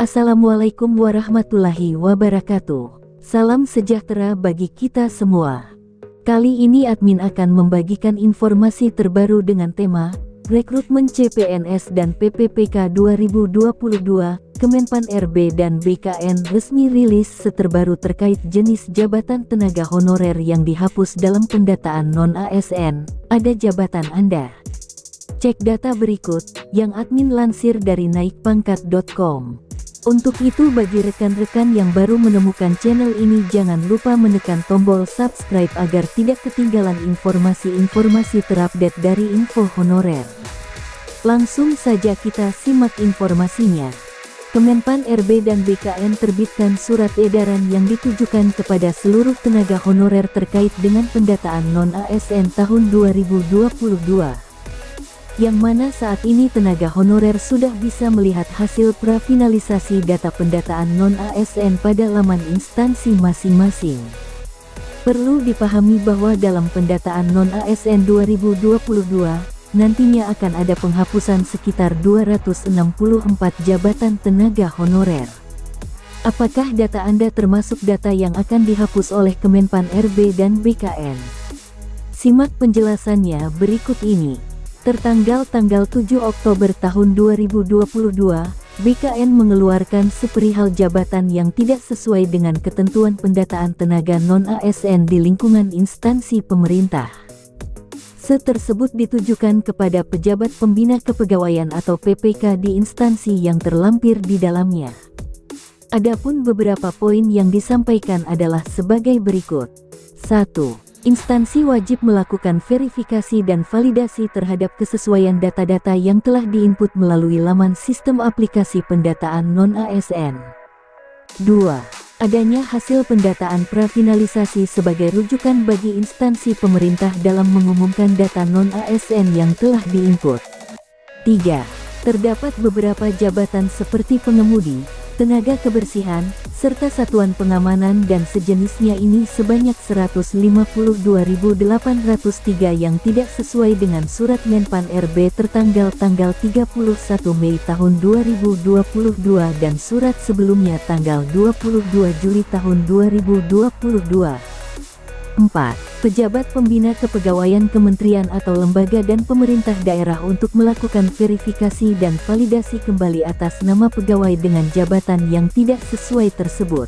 Assalamualaikum warahmatullahi wabarakatuh. Salam sejahtera bagi kita semua. Kali ini admin akan membagikan informasi terbaru dengan tema Rekrutmen CPNS dan PPPK 2022. Kemenpan RB dan BKN resmi rilis terbaru terkait jenis jabatan tenaga honorer yang dihapus dalam pendataan non-ASN. Ada jabatan Anda. Cek data berikut yang admin lansir dari naikpangkat.com. Untuk itu bagi rekan-rekan yang baru menemukan channel ini jangan lupa menekan tombol subscribe agar tidak ketinggalan informasi-informasi terupdate dari info honorer. Langsung saja kita simak informasinya. Kemenpan RB dan BKN terbitkan surat edaran yang ditujukan kepada seluruh tenaga honorer terkait dengan pendataan non-ASN tahun 2022. Yang mana saat ini tenaga honorer sudah bisa melihat hasil prafinalisasi data pendataan non-ASN pada laman instansi masing-masing. Perlu dipahami bahwa dalam pendataan non-ASN 2022, nantinya akan ada penghapusan sekitar 264 jabatan tenaga honorer. Apakah data Anda termasuk data yang akan dihapus oleh Kemenpan RB dan BKN? Simak penjelasannya berikut ini. Tertanggal 7 Oktober tahun 2022, BKN mengeluarkan seperihal jabatan yang tidak sesuai dengan ketentuan pendataan tenaga non-ASN di lingkungan instansi pemerintah. Tersebut ditujukan kepada pejabat pembina kepegawaian atau PPK di instansi yang terlampir di dalamnya. Adapun beberapa poin yang disampaikan adalah sebagai berikut. 1. Instansi wajib melakukan verifikasi dan validasi terhadap kesesuaian data-data yang telah diinput melalui laman sistem aplikasi pendataan non-ASN. 2. Adanya hasil pendataan prafinalisasi sebagai rujukan bagi instansi pemerintah dalam mengumumkan data non-ASN yang telah diinput. 3. Terdapat beberapa jabatan seperti pengemudi, tenaga kebersihan, serta satuan pengamanan dan sejenisnya ini sebanyak 152.803 yang tidak sesuai dengan surat Menpan RB tertanggal 31 Mei tahun 2022 dan surat sebelumnya tanggal 22 Juli tahun 2022. 4. Pejabat pembina kepegawaian kementerian atau lembaga dan pemerintah daerah untuk melakukan verifikasi dan validasi kembali atas nama pegawai dengan jabatan yang tidak sesuai tersebut.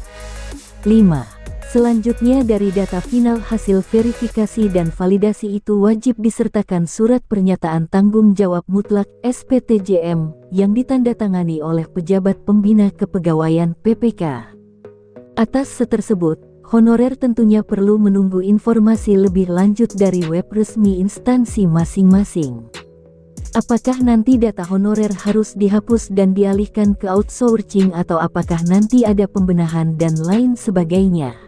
5. Selanjutnya dari data final hasil verifikasi dan validasi itu wajib disertakan surat pernyataan tanggung jawab mutlak (SPTJM) yang ditandatangani oleh pejabat pembina kepegawaian PPK. Atas tersebut, honorer tentunya perlu menunggu informasi lebih lanjut dari web resmi instansi masing-masing. Apakah nanti data honorer harus dihapus dan dialihkan ke outsourcing atau apakah nanti ada pembenahan dan lain sebagainya.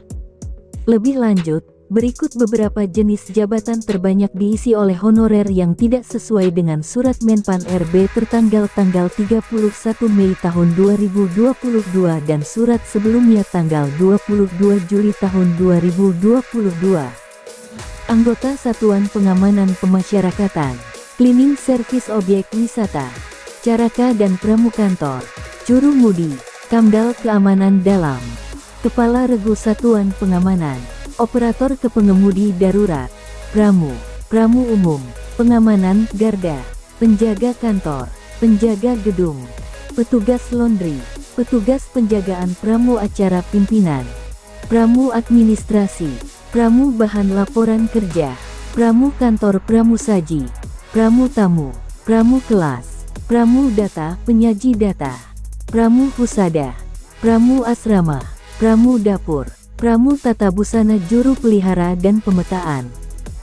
Lebih lanjut, berikut beberapa jenis jabatan terbanyak diisi oleh honorer yang tidak sesuai dengan surat Menpan RB tertanggal 31 Mei tahun 2022 dan surat sebelumnya tanggal 22 Juli tahun 2022. Anggota Satuan Pengamanan Pemasyarakatan, Cleaning Service Objek Wisata, Caraka dan Pramukantor, Juru Mudi, Kamdal Keamanan Dalam, Kepala Regu Satuan Pengamanan, Operator Kepengemudi Darurat, Pramu Umum, Pengamanan Garda, Penjaga Kantor, Penjaga Gedung, Petugas Laundry, Petugas Penjagaan Pramu Acara Pimpinan, Pramu Administrasi, Pramu Bahan Laporan Kerja, Pramu Kantor Pramusaji, Pramu Tamu, Pramu Kelas, Pramu Data Penyaji Data, Pramu Husada, Pramu Asrama, Pramu Dapur, Pramu Tata Busana Juru Pelihara dan Pemetaan,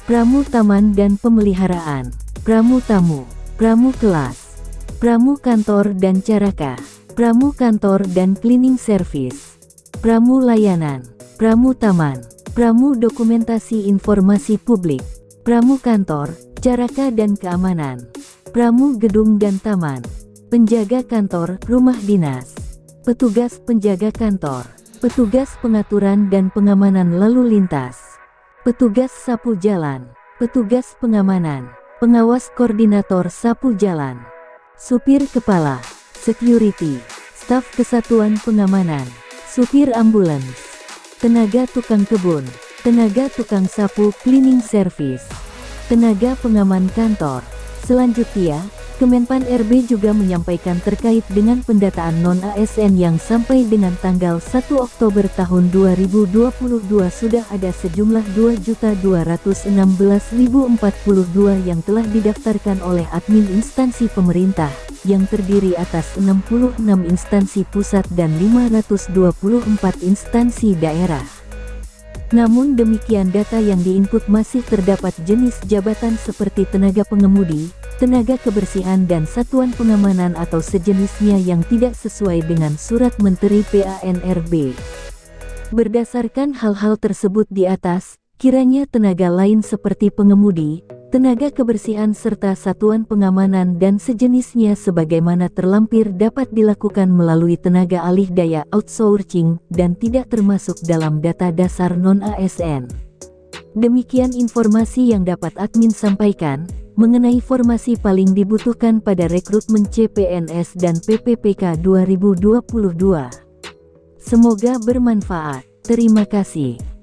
Pramu Taman dan Pemeliharaan, Pramu Tamu, Pramu Kelas, Pramu Kantor dan Caraka, Pramu Kantor dan Cleaning Service, Pramu Layanan, Pramu Taman, Pramu Dokumentasi Informasi Publik, Pramu Kantor, Caraka dan Keamanan, Pramu Gedung dan Taman, Penjaga Kantor, Rumah Dinas, Petugas Penjaga Kantor, Petugas Pengaturan dan Pengamanan Lalu Lintas, Petugas Sapu Jalan, Petugas Pengamanan, Pengawas Koordinator Sapu Jalan, Supir Kepala, Security, staf kesatuan pengamanan, supir ambulans, tenaga tukang kebun, tenaga tukang sapu cleaning service, tenaga pengaman kantor. Selanjutnya, Kemenpan RB juga menyampaikan terkait dengan pendataan non-ASN yang sampai dengan tanggal 1 Oktober tahun 2022 sudah ada sejumlah 2.216.042 yang telah didaftarkan oleh admin instansi pemerintah, yang terdiri atas 66 instansi pusat dan 524 instansi daerah. Namun demikian, data yang diinput masih terdapat jenis jabatan seperti tenaga pengemudi, tenaga kebersihan dan satuan pengamanan atau sejenisnya yang tidak sesuai dengan surat Menteri PANRB. Berdasarkan hal-hal tersebut di atas, kiranya tenaga lain seperti pengemudi, tenaga kebersihan serta satuan pengamanan dan sejenisnya sebagaimana terlampir dapat dilakukan melalui tenaga alih daya outsourcing dan tidak termasuk dalam data dasar non-ASN. Demikian informasi yang dapat admin sampaikan mengenai formasi paling dibutuhkan pada rekrutmen CPNS dan PPPK 2022. Semoga bermanfaat. Terima kasih.